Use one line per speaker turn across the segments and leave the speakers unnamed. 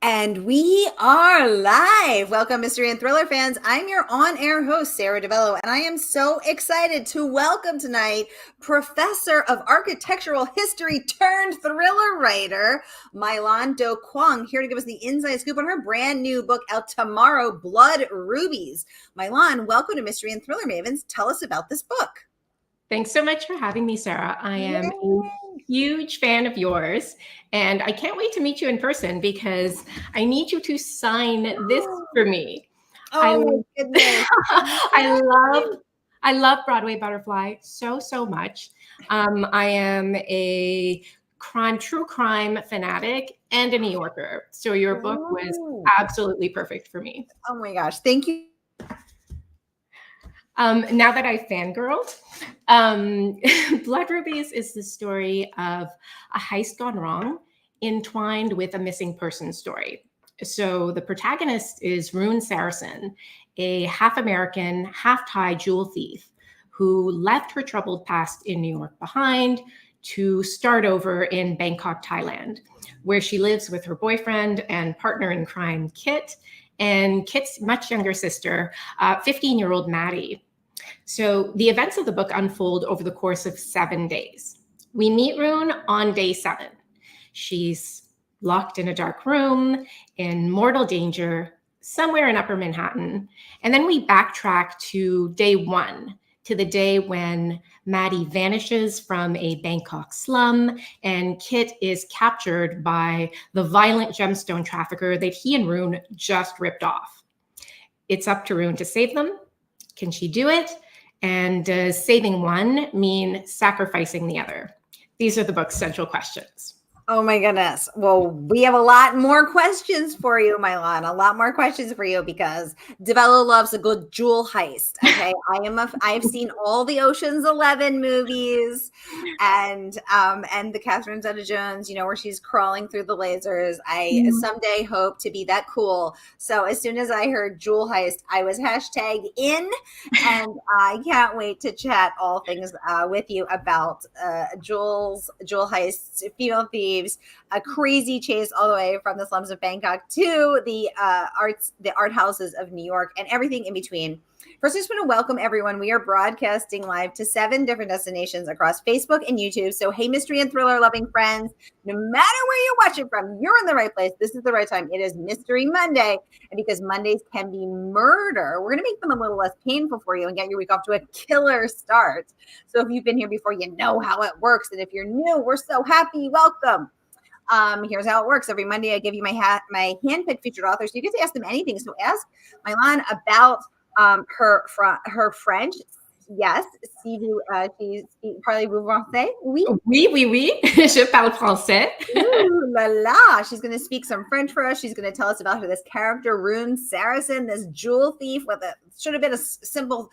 And we are live. Welcome, mystery and thriller fans. I'm your on-air host, Sara DiVello, and I am so excited to welcome tonight Professor of Architectural History turned thriller writer, Mailan Doquang, here to give us the inside scoop on her brand new book out tomorrow, Blood Rubies. Mailan, welcome to Mystery and Thriller Mavens. Tell us about this book.
Thanks so much for having me, Sara. I am a huge fan of yours, and I can't wait to meet you in person because I need you to sign this for me.
Oh my goodness.
I love Broadway Butterfly so much. I am a true crime fanatic and a New Yorker. So your book was absolutely perfect for me.
Oh my gosh. Thank you.
Now that I've fangirled, Blood Rubies is the story of a heist gone wrong entwined with a missing person story. So the protagonist is Rune Sarasin, a half American, half Thai jewel thief who left her troubled past in New York behind to start over in Bangkok, Thailand, where she lives with her boyfriend and partner in crime, Kit, and Kit's much younger sister, 15-year-old Maddie. So the events of the book unfold over the course of 7 days. We meet Rune on day 7. She's locked in a dark room in mortal danger somewhere in Upper Manhattan. And then we backtrack to day 1, to the day when Maddie vanishes from a Bangkok slum and Kit is captured by the violent gemstone trafficker that he and Rune just ripped off. It's up to Rune to save them. Can she do it? And does saving one mean sacrificing the other? These are the book's central questions.
Oh my goodness. Well, we have a lot more questions for you, Mailan. A lot more questions for you because DiVello loves a good jewel heist. Okay. I've seen all the Ocean's 11 movies and the Catherine Zeta-Jones, where she's crawling through the lasers. I someday hope to be that cool. So as soon as I heard jewel heist, I was hashtag in, and I can't wait to chat all things with you about jewel heists, female thieves, a crazy chase all the way from the slums of Bangkok to the art houses of New York and everything in between. First, I just want to welcome everyone. We are broadcasting live to 7 different destinations across Facebook and YouTube. So, hey, mystery and thriller loving friends, no matter where you're watching from, you're in the right place. This is the right time. It is Mystery Monday. And because Mondays can be murder, we're going to make them a little less painful for you and get your week off to a killer start. So if you've been here before, you know how it works. And if you're new, we're so happy. Welcome. Here's how it works. Every Monday, I give you my handpicked featured authors. So you get to ask them anything. So ask Mailan about her French. Yes, si vous, parlez-vous français? Oui.
Oui. Je parle français.
Ooh la la. She's going to speak some French for us. She's going to tell us about this character, Rune Sarasin, this jewel thief should have been a simple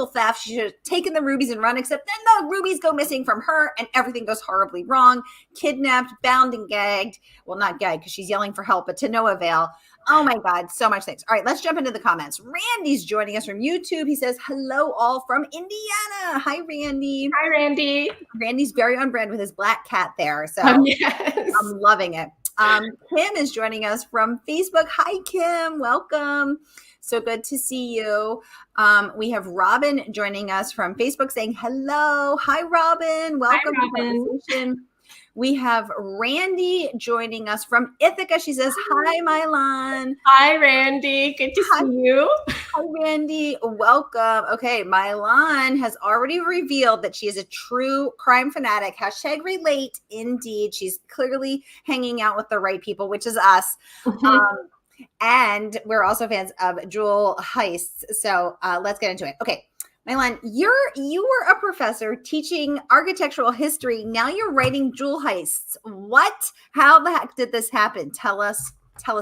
theft. She should have taken the rubies and run, except then the rubies go missing from her and everything goes horribly wrong. Kidnapped, bound and gagged. Well, not gagged because she's yelling for help, but to no avail. Oh my God, so much thanks. All right, let's jump into the comments. Randy's joining us from YouTube. He says, hello all from Indiana. Hi, Randy.
Hi, Randy.
Randy's very on brand with his black cat there. So
yes.
I'm loving it. Kim is joining us from Facebook. Hi, Kim. Welcome. So good to see you. We have Robin joining us from Facebook saying hello. Hi, Robin. Welcome
to the
conversation. We have Randy joining us from Ithaca. She says, hi, Mailan.
Hi, Randy. Good to see you.
Hi, Randy. Welcome. Okay, Mailan has already revealed that she is a true crime fanatic. Hashtag relate. Indeed. She's clearly hanging out with the right people, which is us. And we're also fans of jewel heists. So let's get into it. Okay. Mailan, you were a professor teaching architectural history. Now you're writing jewel heists. How the heck did this happen? Tell us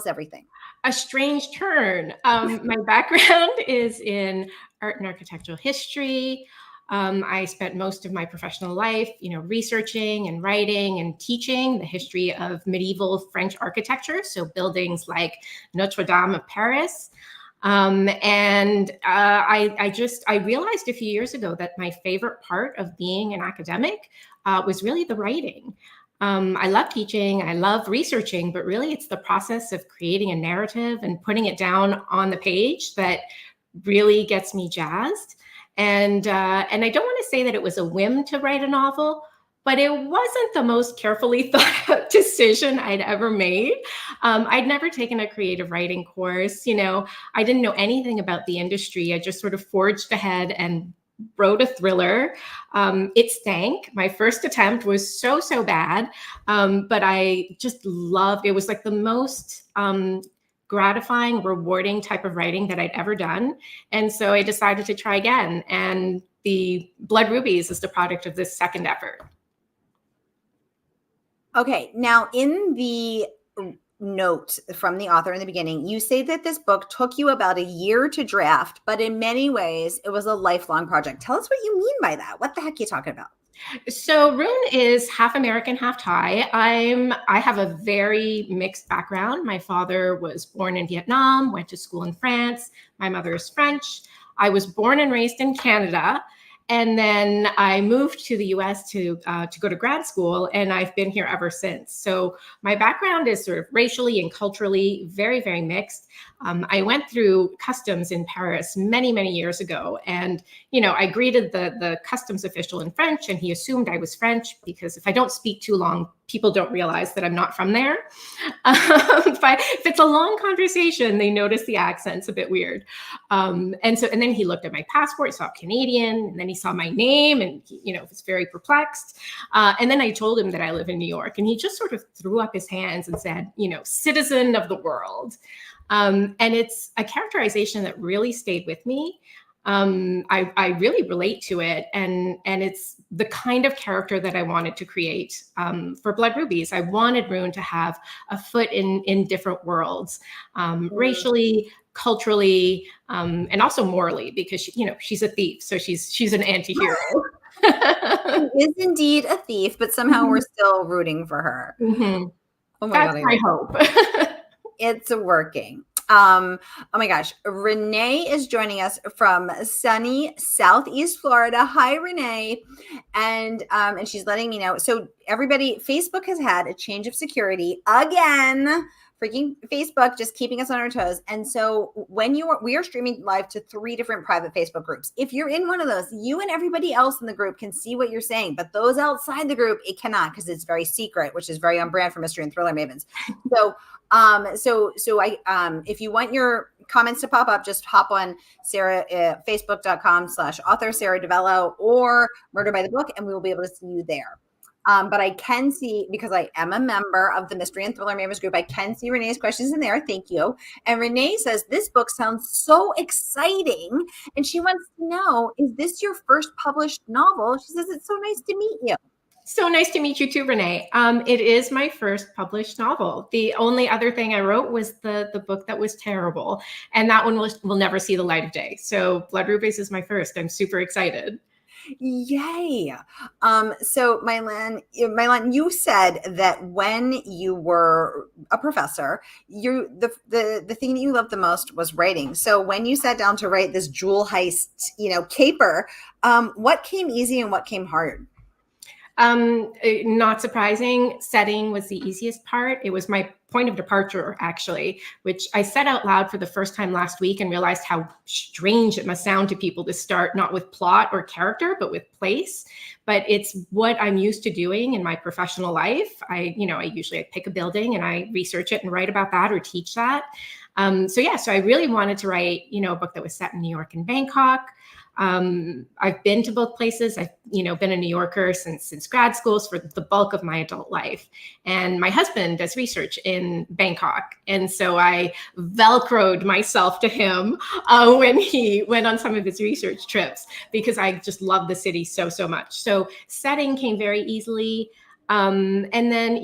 everything.
A strange turn. My background is in art and architectural history. I spent most of my professional life, researching and writing and teaching the history of medieval French architecture. So buildings like Notre Dame of Paris. I realized a few years ago that my favorite part of being an academic was really the writing. I love teaching, I love researching, but really it's the process of creating a narrative and putting it down on the page that really gets me jazzed. And I don't want to say that it was a whim to write a novel, but it wasn't the most carefully thought out decision I'd ever made. I'd never taken a creative writing course. I didn't know anything about the industry. I just sort of forged ahead and wrote a thriller. It stank. My first attempt was so bad, but I just loved it. Was like the most gratifying, rewarding type of writing that I'd ever done. And so I decided to try again. And the Blood Rubies is the product of this second effort.
Okay, now in the note from the author in the beginning, you say that this book took you about a year to draft, but in many ways it was a lifelong project. Tell us what you mean by that. What the heck are you talking about?
So Rune is half American, half Thai. I have a very mixed background. My father was born in Vietnam, went to school in France. My mother is French. I was born and raised in Canada. And then I moved to the US to go to grad school, and I've been here ever since. So my background is sort of racially and culturally very, very mixed. I went through customs in Paris many years ago, and I greeted the customs official in French, and he assumed I was French because if I don't speak too long, people don't realize that I'm not from there. If it's a long conversation, they notice the accent's a bit weird. And then he looked at my passport, saw Canadian, and then he saw my name, and he, was very perplexed. And then I told him that I live in New York, and he just sort of threw up his hands and said, citizen of the world. And it's a characterization that really stayed with me. I really relate to it, and it's the kind of character that I wanted to create for Blood Rubies. I wanted Rune to have a foot in different worlds, racially, culturally, and also morally, because she's a thief, so she's an anti-hero.
She is indeed a thief, but somehow we're still rooting for her.
Mm-hmm.
Oh my
That's
God,
my hope.
It's working. Oh my gosh. Renee is joining us from sunny Southeast Florida. Hi, Renee. And she's letting me know. So everybody, Facebook has had a change of security again. Freaking Facebook, just keeping us on our toes. And so we are streaming live to 3 different private Facebook groups. If you're in one of those, you and everybody else in the group can see what you're saying, but those outside the group, it cannot, because it's very secret, which is very on brand for mystery and thriller mavens. So if you want your comments to pop up, just hop on Sara, facebook.com/author Sara DiVello or Murder by the Book, and we will be able to see you there. But I can see, because I am a member of the Mystery and Thriller Mavens group, I can see Renee's questions in there. Thank you. And Renee says, this book sounds so exciting. And she wants to know, is this your first published novel? She says, it's so nice to meet you.
So nice to meet you too, Renee. It is my first published novel. The only other thing I wrote was the book that was terrible. And that one will never see the light of day. So Blood Rubies is my first. I'm super excited.
Yay. So Mailan, you said that when you were a professor, the thing that you loved the most was writing. So when you sat down to write this jewel heist, caper, what came easy and what came hard?
Not surprising, setting was the easiest part. It was my point of departure, actually, which I said out loud for the first time last week and realized how strange it must sound to people to start not with plot or character, but with place. But it's what I'm used to doing in my professional life. I usually pick a building and I research it and write about that or teach that. So I really wanted to write, a book that was set in New York and Bangkok. I've been to both places. I've, been a New Yorker since grad schools for the bulk of my adult life. And my husband does research in Bangkok. And so I Velcroed myself to him when he went on some of his research trips, because I just love the city so much. So setting came very easily. And then,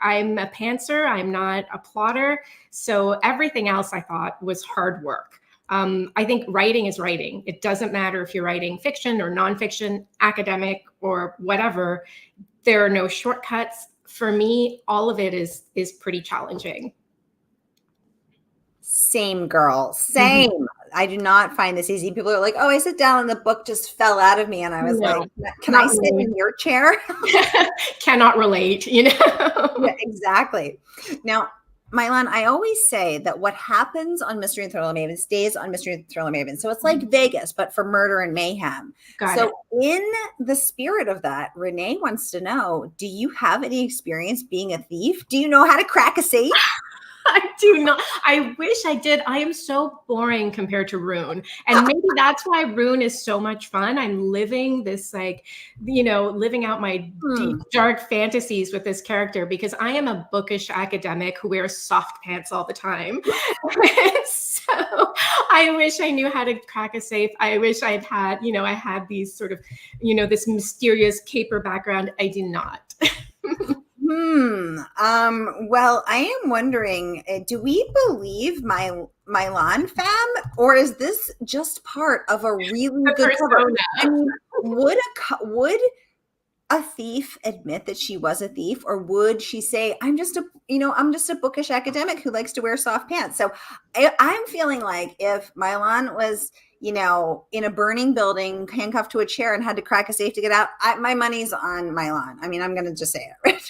I'm a pantser. I'm not a plotter. So everything else I thought was hard work. I think writing is writing. It doesn't matter if you're writing fiction or nonfiction, academic or whatever. There are no shortcuts. For me, all of it is pretty challenging.
Same, girl. Same. I do not find this easy. People are like, oh, I sit down and the book just fell out of me. And I was
No,
like, can I sit in your chair?
Cannot relate, you know?
Yeah, exactly. Now, Mailan, I always say that what happens on Mystery and Thriller Maven stays on Mystery and Thriller Maven. So it's like Vegas, but for murder and mayhem.
Got
So
it.
in the spirit of that, Renee wants to know, do you have any experience being a thief? Do you know how to crack a safe?
I do not. I wish I did. I am so boring compared to Rune. And maybe that's why Rune is so much fun. I'm living this, like, you know, living out my deep, dark fantasies with this character because I am a bookish academic who wears soft pants all the time. So I wish I knew how to crack a safe. I wish I'd had, you know, I had these sort of, you know, this mysterious caper background. I do not.
Well, I am wondering, do we believe Mailan fam, or is this just part of a really good cover? I mean, would a thief admit that she was a thief, or would she say, I'm just a bookish academic who likes to wear soft pants? So I'm feeling like if Mailan was, you know, in a burning building, handcuffed to a chair and had to crack a safe to get out, my money's on Mailan. I mean, I'm going to just say it.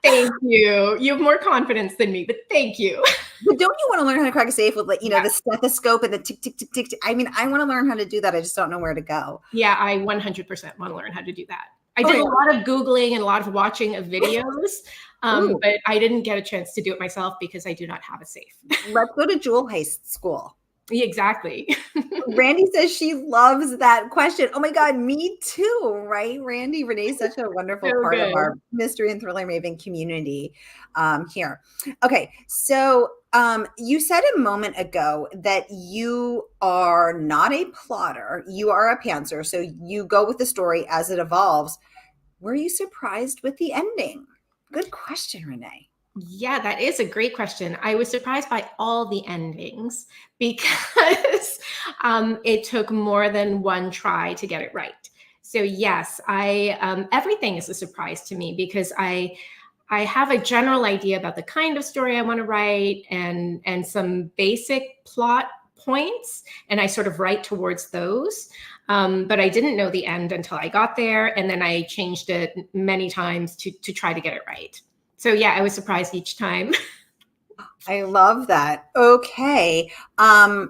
Thank you. You have more confidence than me, but thank you.
But don't you want to learn how to crack a safe with, like, you know, the stethoscope and the tick, tick, tick, tick, tick? I mean, I want to learn how to do that. I just don't know where to go.
Yeah, I 100% want to learn how to do that. I did a lot of Googling and a lot of watching of videos, but I didn't get a chance to do it myself because I do not have a safe.
Let's go to jewel heist school.
Exactly.
Randy says she loves that question. Oh my God, me too, right? Randy, Renee's such a wonderful part of our Mystery and Thriller Maven community here. Okay, so you said a moment ago that you are not a plotter, you are a pantser, so you go with the story as it evolves. Were you surprised with the ending? Good question, Renee.
Yeah, that is a great question. I was surprised by all the endings because it took more than one try to get it right. So yes, everything is a surprise to me because I have a general idea about the kind of story I want to write and some basic plot points, and I sort of write towards those. But I didn't know the end until I got there, and then I changed it many times to try to get it right. So yeah, I was surprised each time.
I love that. Okay. Oh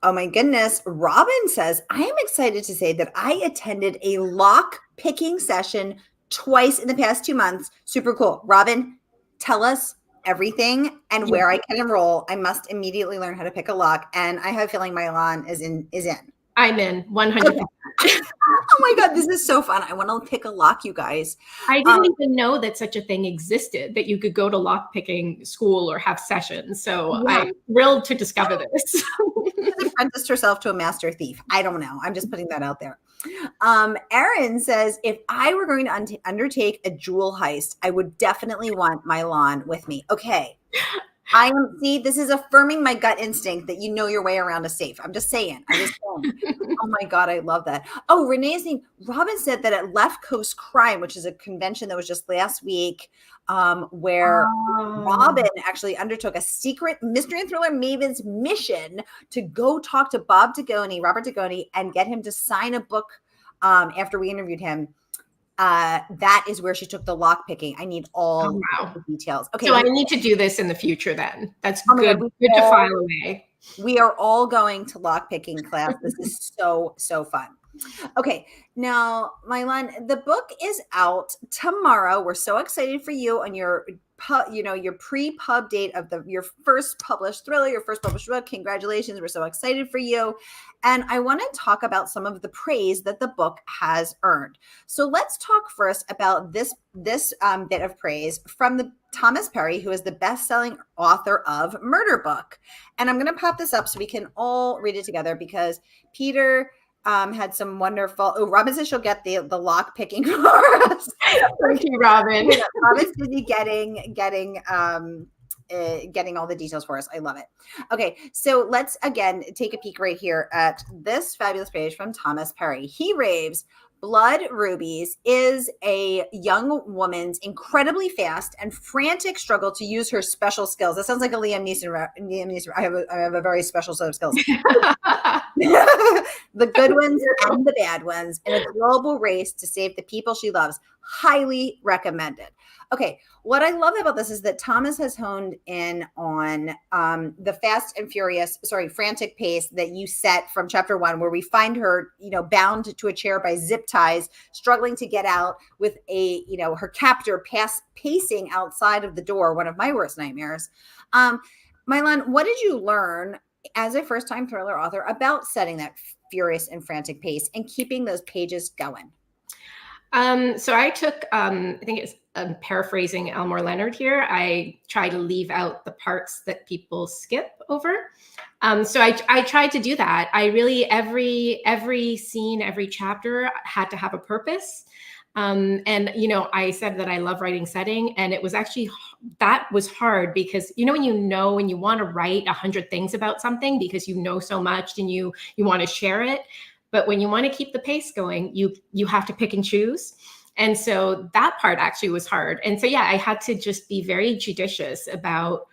my goodness. Robin says, I am excited to say that I attended a lock picking session twice in the past 2 months. Super cool. Robin, tell us everything and where I can enroll. I must immediately learn how to pick a lock. And I have a feeling Mailan is in.
I'm in 100%.
Oh my God, this is so fun. I want to pick a lock, you guys.
I didn't even know that such a thing existed, that you could go to lock picking school or have sessions. So I'm thrilled to discover this.
She apprenticed herself to a master thief. I don't know. I'm just putting that out there. Erin says, if I were going to undertake a jewel heist, I would definitely want Mailan with me. Okay. This is affirming my gut instinct that you know your way around a safe. I'm just saying. Oh my God, I love that. Oh, Renee's saying, Robin said that at Left Coast Crime, which is a convention that was just last week, where Robin actually undertook a secret Mystery and Thriller Maven's mission to go talk to Robert Dagoni, and get him to sign a book after we interviewed him. That is where she took the lock picking. I need all the details. Okay.
So I need to do this in the future then. That's good. Good to file away.
We are all going to lock picking class. This is so fun. Okay. Now, Mailan, the book is out tomorrow. We're so excited for you on your pre-pub date of your first published thriller, your first published book. Congratulations. We're so excited for you. And I want to talk about some of the praise that the book has earned. So let's talk first about this bit of praise from Thomas Perry, who is the best-selling author of Murder Book. And I'm going to pop this up so we can all read it together, because Peter had some wonderful. Oh, Robin says she'll get the lock picking for us.
Thank you, Robin.
Robin's busy getting all the details for us. I love it. Okay, so let's again take a peek right here at this fabulous page from Thomas Perry. He raves, Blood Rubies is a young woman's incredibly fast and frantic struggle to use her special skills. That sounds like a Liam Neeson. I have a very special set of skills. The good ones and the bad ones in a global race to save the people she loves. Highly recommended. Okay, what I love about this is that Thomas has honed in on the frantic pace that you set from chapter 1, where we find her, bound to a chair by zip ties, struggling to get out with her captor pacing outside of the door, one of my worst nightmares. Mailan, what did you learn as a first-time thriller author about setting that furious and frantic pace and keeping those pages going?
So I took, I think it's paraphrasing Elmore Leonard here. I try to leave out the parts that people skip over. So I tried to do that. I really, every scene, every chapter had to have a purpose. And, I said that I love writing setting, and it was actually, that was hard because, when you want to write 100 things about something because you know so much and you want to share it. But when you want to keep the pace going, you have to pick and choose. And so that part actually was hard. And so, I had to just be very judicious about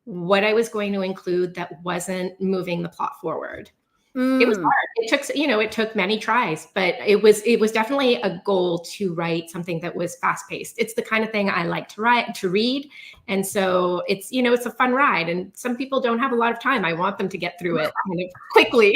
what I was going to include that wasn't moving the plot forward. It was hard. It took many tries, but it was definitely a goal to write something that was fast paced. It's the kind of thing I like to read. And so it's a fun ride, and some people don't have a lot of time. I want them to get through it quickly,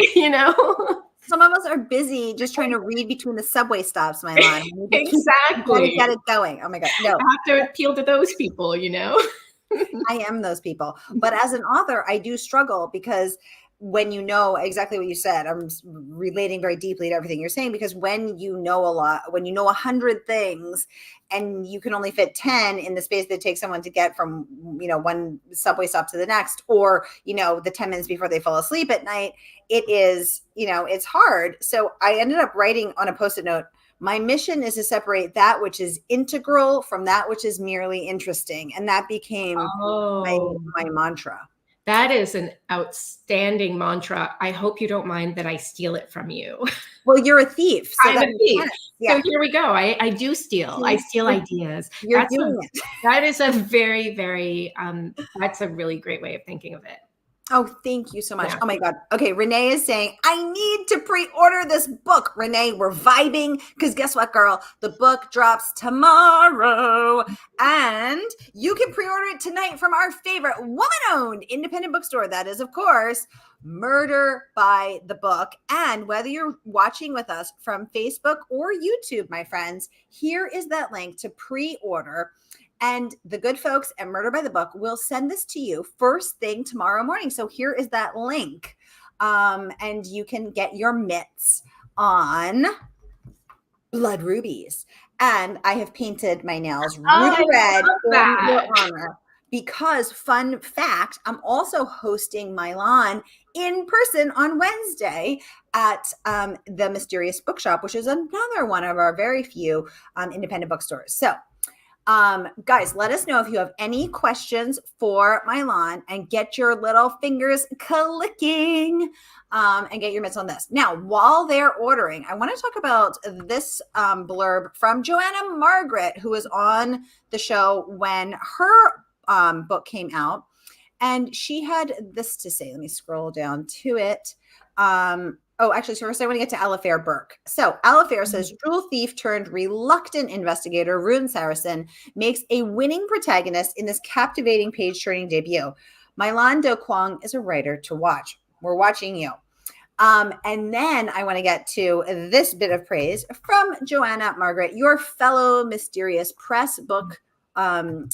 Some of us are busy just trying to read between the subway stops, Mailan.
Exactly.
Get it going. Oh my God. No.
I have to appeal to those people,
I am those people. But as an author, I do struggle because when you know exactly what you said, I'm relating very deeply to everything you're saying, because when you know a lot, when you know 100 things and you can only fit 10 in the space that it takes someone to get from, one subway stop to the next, or, the 10 minutes before they fall asleep at night, it is, it's hard. So I ended up writing on a Post-it note, my mission is to separate that which is integral from that which is merely interesting. And that became my mantra.
That is an outstanding mantra. I hope you don't mind that I steal it from you.
Well, you're a thief. So
I'm a thief.
Yeah.
So here we go. I do steal. I steal ideas.
You're doing it.
That is a very, very, that's a really great way of thinking of it.
Oh, thank you so much.
Yeah.
Oh my God. Okay. Renee is saying, I need to pre-order this book. Renee, we're vibing because guess what, girl? The book drops tomorrow and you can pre-order it tonight from our favorite woman-owned independent bookstore. That is, of course, Murder by the Book. And whether you're watching with us from Facebook or YouTube, my friends, here is that link to pre-order. And the good folks at Murder by the Book will send this to you first thing tomorrow morning. So here is that link. And you can get your mitts on Blood Rubies. And I have painted my nails ruby red in your honor. Because, fun fact, I'm also hosting Mailan in person on Wednesday at the Mysterious Bookshop, which is another one of our very few independent bookstores. So, guys, let us know if you have any questions for Mailan, and get your little fingers clicking and get your mitts on this. Now, while they're ordering, I want to talk about this blurb from Joanna Margaret, who was on the show when her book came out. And she had this to say. Let me scroll down to it. Actually, so first I want to get to Alifair Burke. So Alifair says, jewel thief turned reluctant investigator Rune Sarasin makes a winning protagonist in this captivating page-turning debut. Mailan Doquang is a writer to watch. We're watching you. And then I want to get to this bit of praise from Joanna Margaret, your fellow Mysterious Press book,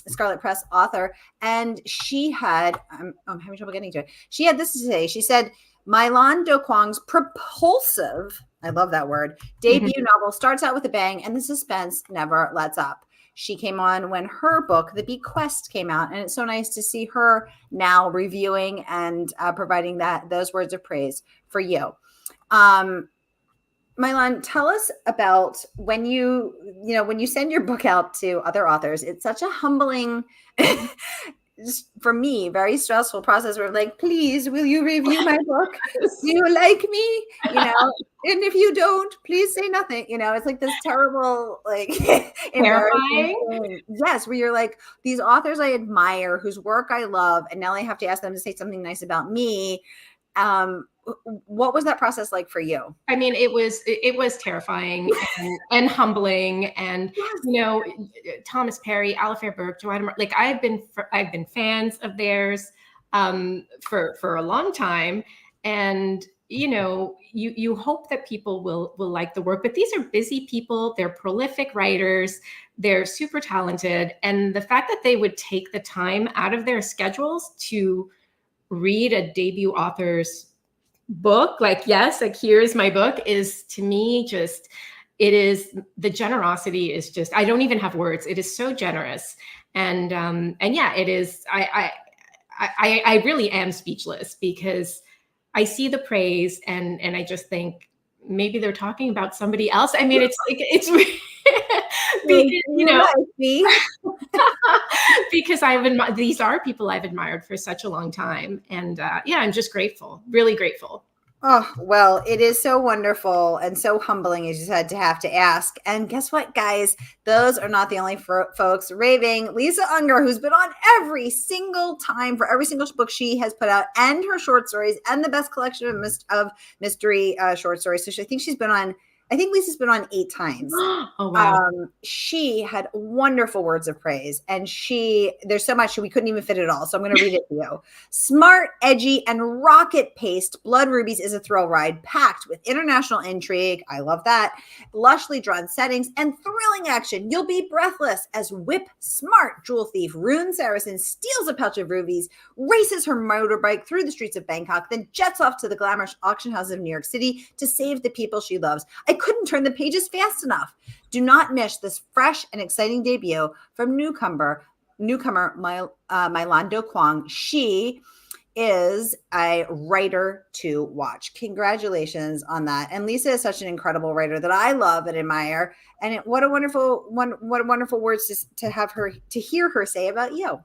Scarlet Press author. And she had, I'm having trouble getting to it. She had this to say. She said, Mailan Doquang's propulsive, I love that word, debut novel starts out with a bang and the suspense never lets up. She came on when her book, The Bequest, came out, and it's so nice to see her now reviewing and providing those words of praise for you. Mailan, tell us about when you send your book out to other authors. It's such a humbling for me, very stressful process where I'm like, please, will you review my book? Do you like me? And if you don't, please say nothing. It's like this terrible, embarrassing. Yes, where you're like, these authors I admire, whose work I love, and now I have to ask them to say something nice about me. What was that process like for you?
I mean, it was terrifying and humbling, and Thomas Perry, Alistair Burke, Joanna, like I've been fans of theirs for a long time, and you hope that people will like the work, but these are busy people. They're prolific writers. They're super talented, and the fact that they would take the time out of their schedules to read a debut author's book, like, yes, like here's my book, is to me just, it is, the generosity is just, I don't even have words. It is so generous. And yeah, it is, I really am speechless, because I see the praise and I just think maybe they're talking about somebody else. I mean, it's like, it's because these are people I've admired for such a long time. And yeah, I'm just grateful, really grateful.
Oh, well, it is so wonderful and so humbling, as you said, to have to ask. And guess what, guys? Those are not the only folks raving. Lisa Unger, who's been on every single time for every single book she has put out, and her short stories, and the best collection of mystery short stories. So I think Lisa's been on 8 times.
Oh, wow.
She had wonderful words of praise, and there's so much we couldn't even fit it all. So I'm going to read it to you. Smart, edgy, and rocket-paced, Blood Rubies is a thrill ride packed with international intrigue. I love that. Lushly drawn settings and thrilling action. You'll be breathless as whip-smart jewel thief Rune Sarasin steals a pouch of rubies, races her motorbike through the streets of Bangkok, then jets off to the glamorous auction house of New York City to save the people she loves. I couldn't turn the pages fast enough. Do not miss this fresh and exciting debut from newcomer Mailan Doquang. She is a writer to watch. Congratulations on that. And Lisa is such an incredible writer that I love and admire. And what a wonderful words to hear her say about you.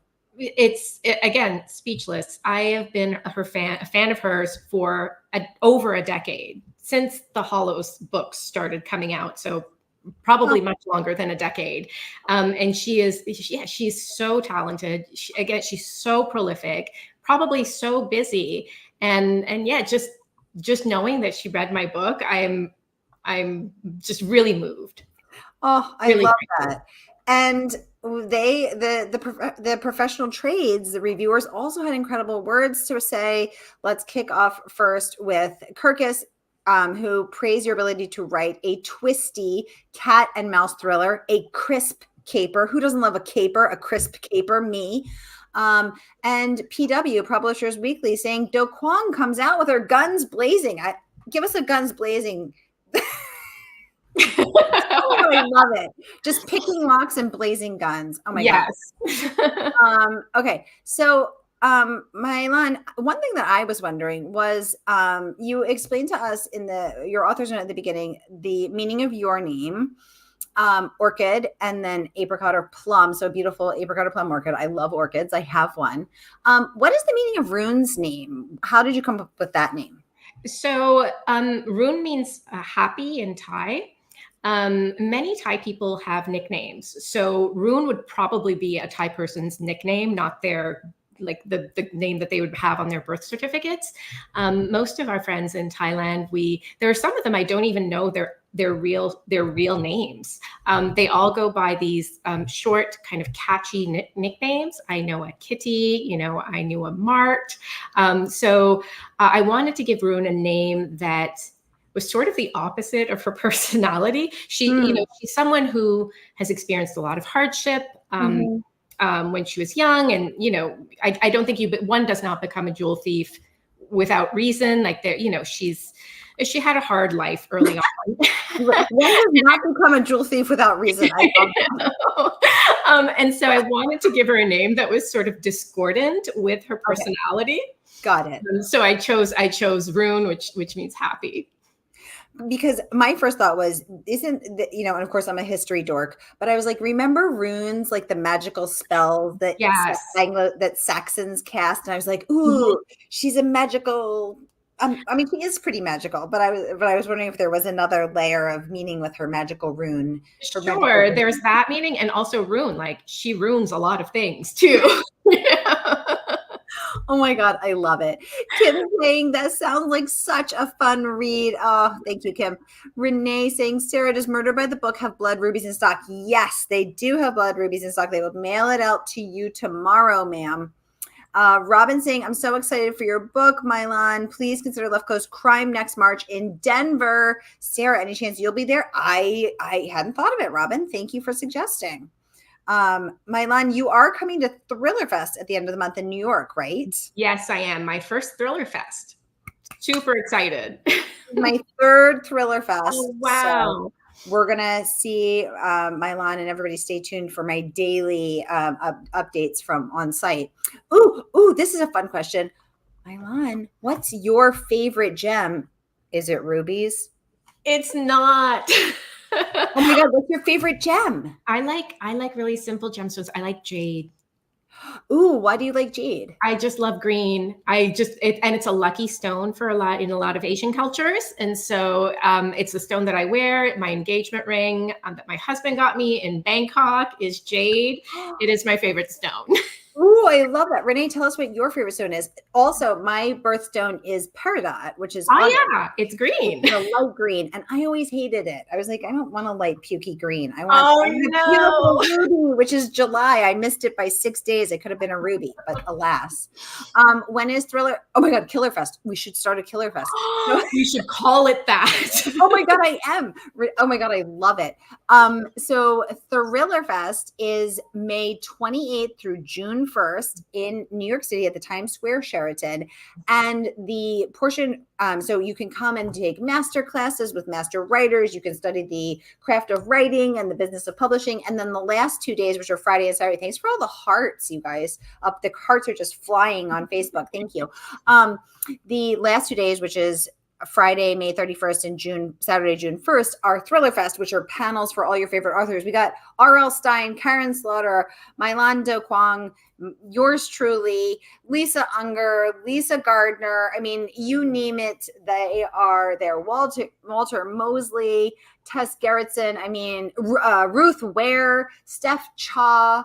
Again, speechless. I have been a fan of hers for over a decade, since the Hollows books started coming out. So probably much longer than a decade. And she's so talented. She's so prolific, probably so busy. And yeah, just knowing that she read my book, I'm just really moved.
Oh, I love that. And the professional trades, the reviewers also had incredible words to say. Let's kick off first with Kirkus, who praised your ability to write a twisty cat and mouse thriller, a crisp caper. Who doesn't love a caper? A crisp caper, me. And PW, Publishers Weekly, saying Doquang comes out with her guns blazing. Give us a guns blazing. I love it. Just picking locks and blazing guns. Oh my God. Okay. So Mailan, one thing that I was wondering was you explained to us in your author's note at the beginning the meaning of your name, orchid, and then apricot or plum. So beautiful apricot or plum orchid. I love orchids. I have one. What is the meaning of Rune's name? How did you come up with that name?
So Rune means happy in Thai. Many Thai people have nicknames. So Rune would probably be a Thai person's nickname, not their the name that they would have on their birth certificates. Most of our friends in Thailand, there are some of them I don't even know their real names. They all go by these short, kind of catchy nicknames. I know a Kitty, I knew a Mart. So I wanted to give Rune a name that was sort of the opposite of her personality. She's someone who has experienced a lot of hardship. When she was young, and I don't think one does not become a jewel thief without reason. She had a hard life early on.
One does not become a jewel thief without reason. I love that.
And so I wanted to give her a name that was sort of discordant with her personality.
Okay. Got it.
So I chose Rune, which means happy.
Because my first thought was, and of course I'm a history dork, but I was like, remember runes, like the magical spells that that Saxons cast, and I was like, ooh, she's a magical. I mean, she is pretty magical, but I was wondering if there was another layer of meaning with her magical rune.
Sure, there's that meaning, and also Rune, like she runes a lot of things too.
Oh my God, I love it. Kim saying that sounds like such a fun read. Oh, thank you, Kim. Renee saying, Sarah, does Murder by the Book have blood rubies in stock? Yes, they do have blood rubies in stock. They will mail it out to you tomorrow, ma'am. Robin saying, I'm so excited for your book, Mailan. Please consider Left Coast Crime next March in Denver. Sarah, any chance you'll be there? I hadn't thought of it, Robin. Thank you for suggesting. Mailan, you are coming to Thriller Fest at the end of the month in New York, right?
Yes, I am. My first Thriller Fest. Super excited.
My third Thriller Fest.
Oh, wow.
So we're going to see Mailan, and everybody stay tuned for my daily updates from on site. Ooh, this is a fun question. Mailan, what's your favorite gem? Is it rubies?
It's not.
Oh my God, what's your favorite gem?
I like really simple gemstones. I like jade.
Ooh, why do you like jade?
I just love green. And it's a lucky stone for in a lot of Asian cultures. And so it's the stone that I wear. My engagement ring that my husband got me in Bangkok is jade. It is my favorite stone.
Ooh, I love that. Renee, tell us what your favorite stone is. Also, my birthstone is peridot, which is
It's green.
It's a light green, and I always hated it. I was like, I don't want a light pukey green. I want a beautiful ruby, which is July. I missed it by 6 days. It could have been a ruby, but alas. When is Thriller? Oh my God, Killer Fest. We should start a Killer Fest.
You should call it that.
Oh my God, I am. Oh my God, I love it. So Thriller Fest is May 28th through June 1st in New York City at the Times Square Sheraton. And the portion, so you can come and take master classes with master writers. You can study the craft of writing and the business of publishing. And then the last 2 days, which are Friday and Saturday, thanks for all the hearts, you guys. The hearts are just flying on Facebook. Thank you. The last 2 days, which is Friday, May 31st and Saturday, June 1st, are Thriller Fest, which are panels for all your favorite authors. We got R.L. Stein, Karen Slaughter, Mailan Doquang, yours truly, Lisa Unger, Lisa Gardner. I mean, you name it, they are there. Walter Mosley, Tess Gerritsen. I mean, Ruth Ware, Steph Cha.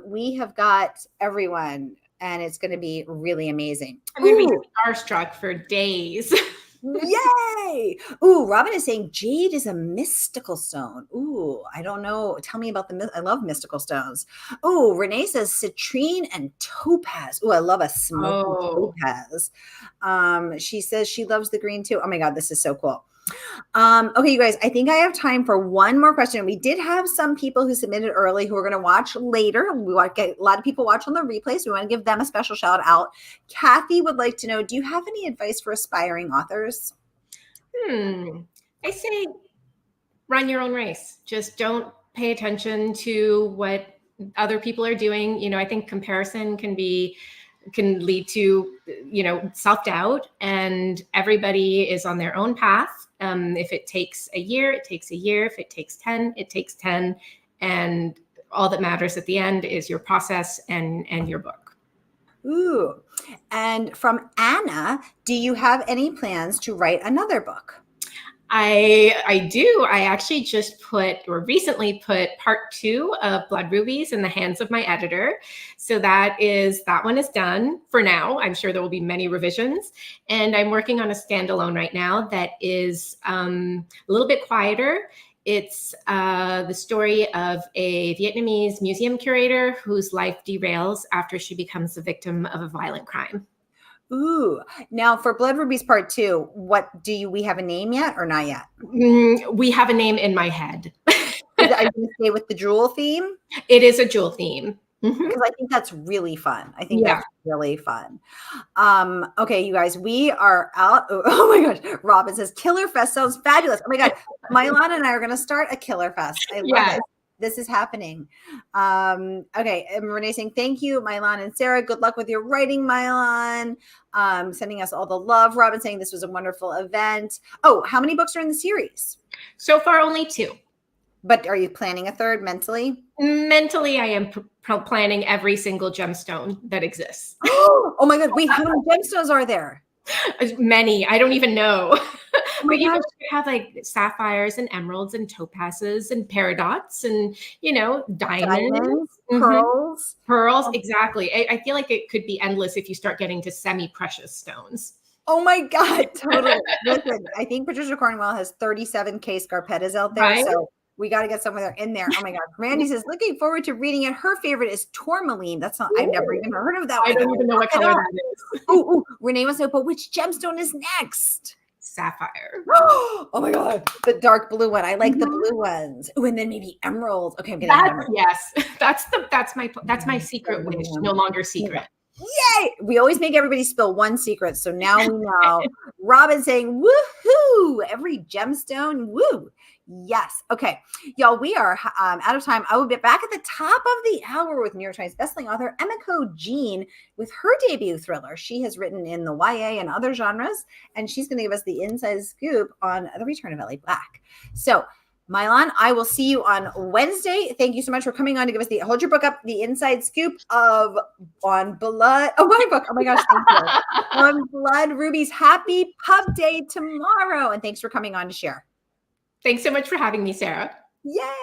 We have got everyone, and it's going to be really amazing.
I'm going to be starstruck for days.
Yay! Ooh, Robin is saying jade is a mystical stone. Ooh, I don't know. Tell me about I love mystical stones. Ooh, Renee says citrine and topaz. Ooh, I love a smoky topaz. She says she loves the green too. Oh my God, this is so cool. Okay, you guys, I think I have time for one more question. We did have some people who submitted early who are going to watch later. We want to get a lot of people watch on the replay, so we want to give them a special shout out. Kathy would like to know, do you have any advice for aspiring authors?
I say run your own race. Just don't pay attention to what other people are doing. You know, I think comparison can lead to, self-doubt, and everybody is on their own path. If it takes a year, it takes a year. If it takes 10, it takes 10. And all that matters at the end is your process and your book.
Ooh. And from Anna, do you have any plans to write another book?
I do. I actually recently put part 2 of Blood Rubies in the hands of my editor. So that one is done for now. I'm sure there will be many revisions. And I'm working on a standalone right now that is a little bit quieter. It's the story of a Vietnamese museum curator whose life derails after she becomes the victim of a violent crime.
Ooh, now for Blood Rubies Part 2, we have a name yet or not yet?
We have a name in my head.
Are you going to stay with the jewel theme?
It is a jewel theme.
Because I think that's really fun. That's really fun. Okay, you guys, we are out. Oh my gosh. Robin says Killer Fest sounds fabulous. Oh my God. Mailan and I are going to start a Killer Fest. I love it. This is happening. Okay. And Renee saying, thank you, Mailan and Sarah. Good luck with your writing, Mailan. Sending us all the love. Robin saying this was a wonderful event. Oh, how many books are in the series?
So far, only 2.
But are you planning a third mentally?
Mentally, I am planning every single gemstone that exists.
Oh my God. Wait, how many gemstones are there?
Many, I don't even know.
Oh my
But,
gosh.
you have like sapphires and emeralds and topazes and peridots and, diamonds.
Diamonds,
Mhm.
pearls.
Pearls,
Oh,
exactly. I feel like it could be endless if you start getting to semi-precious stones.
oh my God, totally. Listen, I think Patricia Cornwell has 37K scarpettas out there,
Right?
so we got to get some of them in there. Oh my God. Randy says, looking forward to reading it. Her favorite is tourmaline. That's not, I've never
Ooh,
even heard of that
I
one.
don't
I'll
even know
look
what
it
color
up.
that is.
Ooh, Renee wants to know, but which gemstone is next?
Sapphire.
Oh my God. The dark blue one. I like the
Mhm.
blue ones. Oh, and then maybe emerald. Okay, I'm getting ahead of
That's
myself.
yes. That's my secret wish. No longer secret.
Yay! We always make everybody spill one secret. So now we know. Robin saying, woohoo! Every gemstone, woo! Yes. Okay. Y'all, we are out of time. I will be back at the top of the hour with New York Times bestselling author Emiko Jean with her debut thriller. She has written in the YA and other genres, and she's going to give us the inside scoop on The Return of Ellie Black. So, Mailan, I will see you on Wednesday. Thank you so much for coming on to give us the hold your book up, the inside scoop of on blood. Oh, my book. Oh my gosh, thank you. On Blood Rubies. Happy pub day tomorrow. And thanks for coming on to share.
Thanks so much for having me, Sarah.
Yay.